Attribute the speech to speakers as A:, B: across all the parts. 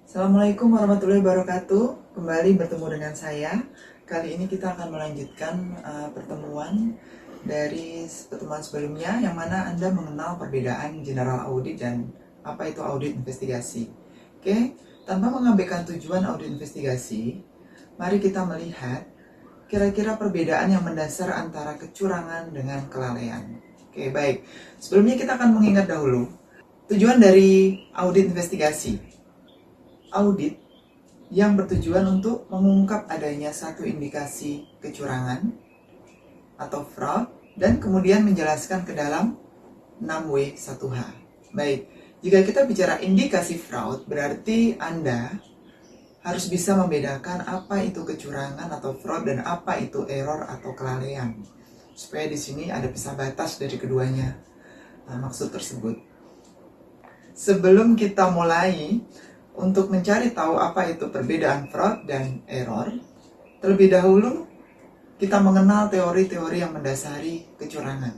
A: Assalamualaikum warahmatullahi wabarakatuh. Kembali bertemu dengan saya. Kali ini kita akan melanjutkan pertemuan dari pertemuan sebelumnya, yang mana Anda mengenal perbedaan general audit dan apa itu audit investigasi. Oke, tanpa mengabaikan tujuan audit investigasi, mari kita melihat kira-kira perbedaan yang mendasar antara kecurangan dengan kelalaian. Oke, baik. Sebelumnya kita akan mengingat dahulu tujuan dari audit investigasi. Audit yang bertujuan untuk mengungkap adanya satu indikasi kecurangan atau fraud dan kemudian menjelaskan ke dalam 6W1H. Baik, jika kita bicara indikasi fraud, berarti Anda harus bisa membedakan apa itu kecurangan atau fraud dan apa itu error atau kelalaian. Supaya di sini ada pisah batas dari keduanya maksud tersebut. Sebelum kita mulai untuk mencari tahu apa itu perbedaan fraud dan error, terlebih dahulu kita mengenal teori-teori yang mendasari kecurangan.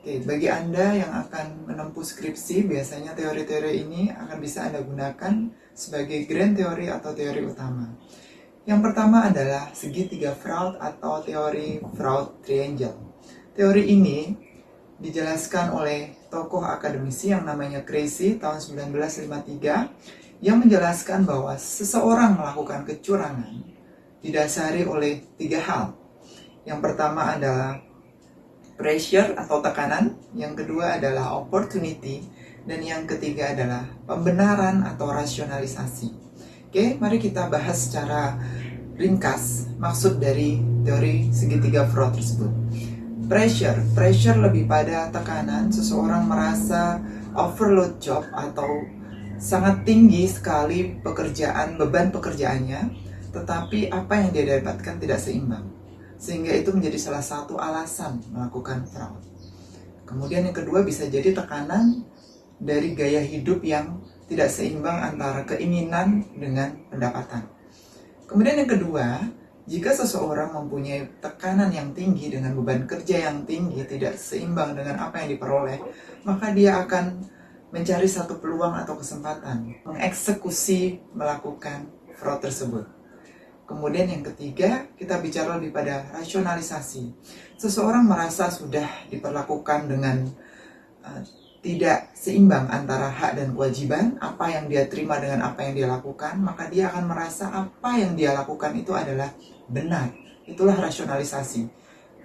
A: Oke, bagi Anda yang akan menempuh skripsi, biasanya teori-teori ini akan bisa Anda gunakan sebagai grand teori atau teori utama. Yang pertama adalah segitiga fraud atau teori fraud triangle. Teori ini dijelaskan oleh tokoh akademisi yang namanya Creasy tahun 1953, yang menjelaskan bahwa seseorang melakukan kecurangan didasari oleh 3 hal. Yang pertama adalah pressure atau tekanan, yang kedua adalah opportunity, dan yang ketiga adalah pembenaran atau rasionalisasi. Oke, mari kita bahas secara ringkas maksud dari teori segitiga fraud tersebut. Pressure lebih pada tekanan, seseorang merasa overload job atau sangat tinggi sekali beban pekerjaannya, tetapi apa yang dia dapatkan tidak seimbang, sehingga itu menjadi salah satu alasan melakukan fraud. Kemudian yang kedua bisa jadi tekanan dari gaya hidup yang tidak seimbang antara keinginan dengan pendapatan. Kemudian yang kedua, jika seseorang mempunyai tekanan yang tinggi dengan beban kerja yang tinggi tidak seimbang dengan apa yang diperoleh, maka dia akan mencari satu peluang atau kesempatan mengeksekusi melakukan fraud tersebut. Kemudian yang ketiga, kita bicara lebih pada rasionalisasi. Seseorang merasa sudah diperlakukan dengan tidak seimbang antara hak dan kewajiban, apa yang dia terima dengan apa yang dia lakukan, maka dia akan merasa apa yang dia lakukan itu adalah benar. Itulah rasionalisasi.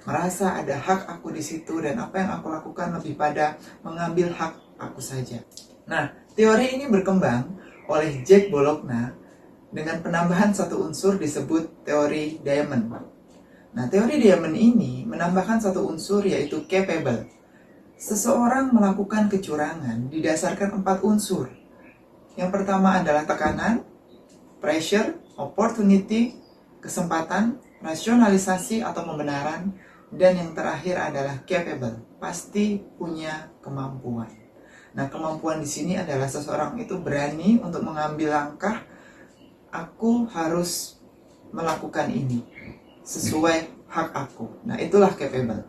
A: Merasa ada hak aku di situ dan apa yang aku lakukan lebih pada mengambil hak aku saja. Nah, teori ini berkembang oleh Jack Bologna dengan penambahan satu unsur disebut teori Diamond. Nah, teori Diamond ini menambahkan satu unsur yaitu capable. Seseorang melakukan kecurangan didasarkan 4 unsur. Yang pertama adalah tekanan, pressure, opportunity, kesempatan, rasionalisasi atau pembenaran, dan yang terakhir adalah capable, pasti punya kemampuan. Nah, kemampuan di sini adalah seseorang itu berani untuk mengambil langkah, aku harus melakukan ini sesuai hak aku. Nah, itulah capable.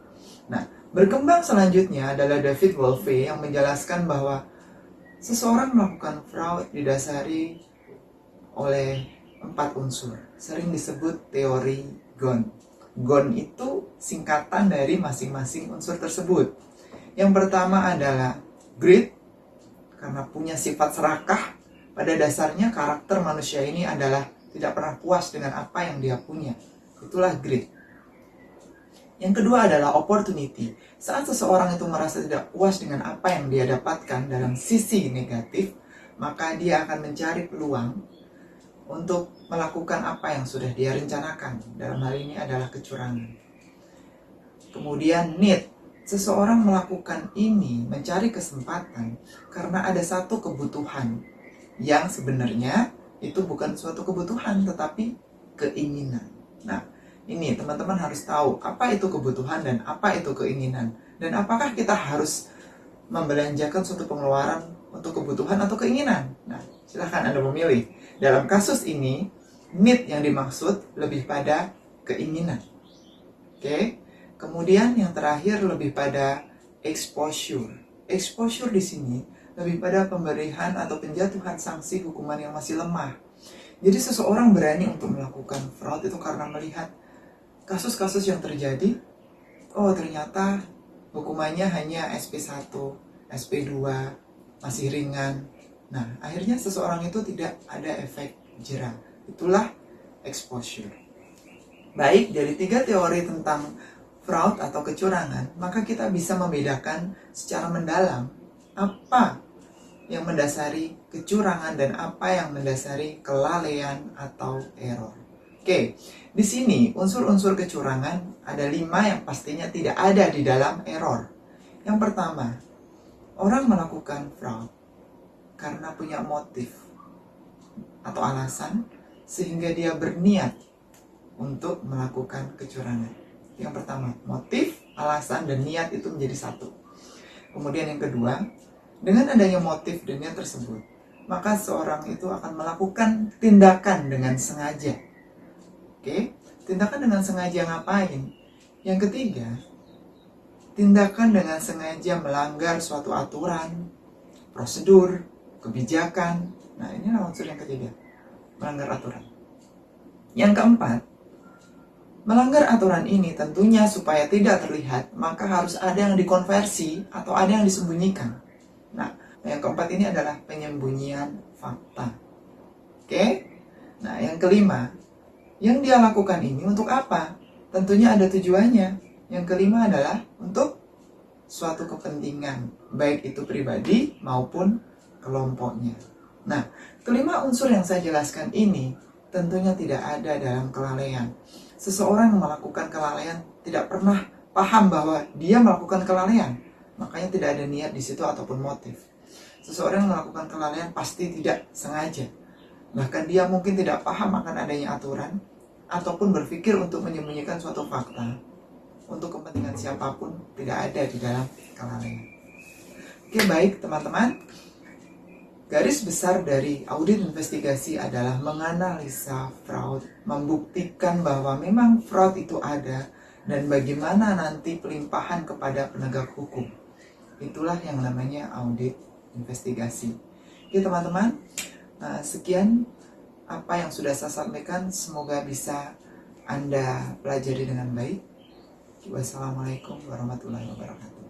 A: Nah, berkembang selanjutnya adalah David Wolfe yang menjelaskan bahwa seseorang melakukan fraud didasari oleh 4 unsur. Sering disebut teori GON. GON itu singkatan dari masing-masing unsur tersebut. Yang pertama adalah greed, karena punya sifat serakah. Pada dasarnya karakter manusia ini adalah tidak pernah puas dengan apa yang dia punya. Itulah greed. Yang kedua adalah opportunity. Saat seseorang itu merasa tidak puas dengan apa yang dia dapatkan dalam sisi negatif, maka dia akan mencari peluang untuk melakukan apa yang sudah dia rencanakan. Dalam hal ini adalah kecurangan. Kemudian need. Seseorang melakukan ini mencari kesempatan karena ada satu kebutuhan yang sebenarnya itu bukan suatu kebutuhan tetapi keinginan. Nah, ini teman-teman harus tahu apa itu kebutuhan dan apa itu keinginan, dan apakah kita harus membelanjakan suatu pengeluaran untuk kebutuhan atau keinginan. Nah, silahkan Anda memilih. Dalam kasus ini, need yang dimaksud lebih pada keinginan. Oke. Kemudian yang terakhir lebih pada exposure. Exposure di sini lebih pada pemberian atau penjatuhan sanksi hukuman yang masih lemah. Jadi seseorang berani untuk melakukan fraud itu karena melihat kasus-kasus yang terjadi, oh ternyata hukumannya hanya SP1, SP2, masih ringan. Nah, akhirnya seseorang itu tidak ada efek jera. Itulah exposure. Baik, dari 3 teori tentang fraud atau kecurangan, maka kita bisa membedakan secara mendalam apa yang mendasari kecurangan dan apa yang mendasari kelalaian atau error. Oke, di sini unsur-unsur kecurangan ada 5 yang pastinya tidak ada di dalam error. Yang pertama, orang melakukan fraud karena punya motif atau alasan sehingga dia berniat untuk melakukan kecurangan. Yang pertama, motif, alasan, dan niat itu menjadi satu. Kemudian yang kedua, dengan adanya motif dan niat tersebut, maka seorang itu akan melakukan tindakan dengan sengaja. Oke, tindakan dengan sengaja ngapain? Yang ketiga, tindakan dengan sengaja melanggar suatu aturan, prosedur, kebijakan. Nah, ini unsur yang ketiga, melanggar aturan. Yang keempat, melanggar aturan ini tentunya supaya tidak terlihat, maka harus ada yang dikonversi atau ada yang disembunyikan. Nah, yang keempat ini adalah penyembunyian fakta. Oke? Nah, yang kelima, yang dia lakukan ini untuk apa? Tentunya ada tujuannya. Yang kelima adalah untuk suatu kepentingan, baik itu pribadi maupun kelompoknya. Nah, kelima unsur yang saya jelaskan ini tentunya tidak ada dalam kelalaian. Seseorang yang melakukan kelalaian tidak pernah paham bahwa dia melakukan kelalaian, makanya tidak ada niat di situ ataupun motif. Seseorang yang melakukan kelalaian pasti tidak sengaja, bahkan dia mungkin tidak paham akan adanya aturan ataupun berpikir untuk menyembunyikan suatu fakta untuk kepentingan siapapun, tidak ada di dalam kelalaian. Oke, baik teman-teman. Garis besar dari audit investigasi adalah menganalisa fraud, membuktikan bahwa memang fraud itu ada, dan bagaimana nanti pelimpahan kepada penegak hukum. Itulah yang namanya audit investigasi. Oke teman-teman, sekian apa yang sudah saya sampaikan, semoga bisa Anda pelajari dengan baik. Wassalamualaikum warahmatullahi wabarakatuh.